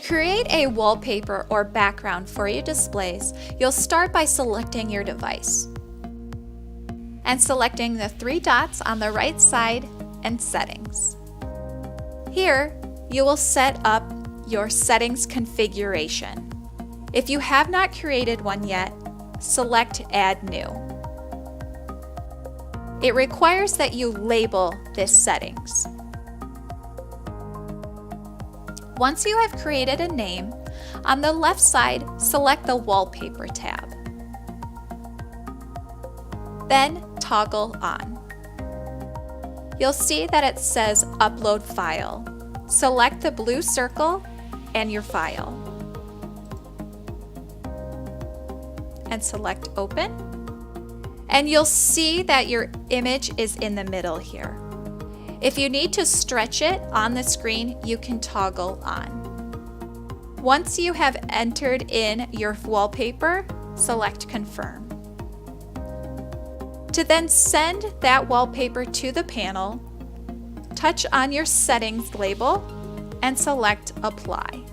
To create a wallpaper or background for your displays, you'll start by selecting your device and selecting the three dots on the right side and Settings. Here, you will set up your settings configuration. If you have not created one yet, select Add New. It requires that you label this settings. Once you have created a name, on the left side, select the Wallpaper tab. Then toggle on. You'll see that it says Upload File. Select the blue circle and your file. And select Open. And you'll see that your image is in the middle here. If you need to stretch it on the screen, you can toggle on. Once you have entered in your wallpaper, select Confirm. To then send that wallpaper to the panel, touch on your settings label and select Apply.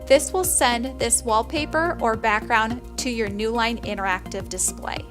This will send this wallpaper or background to your Newline interactive display.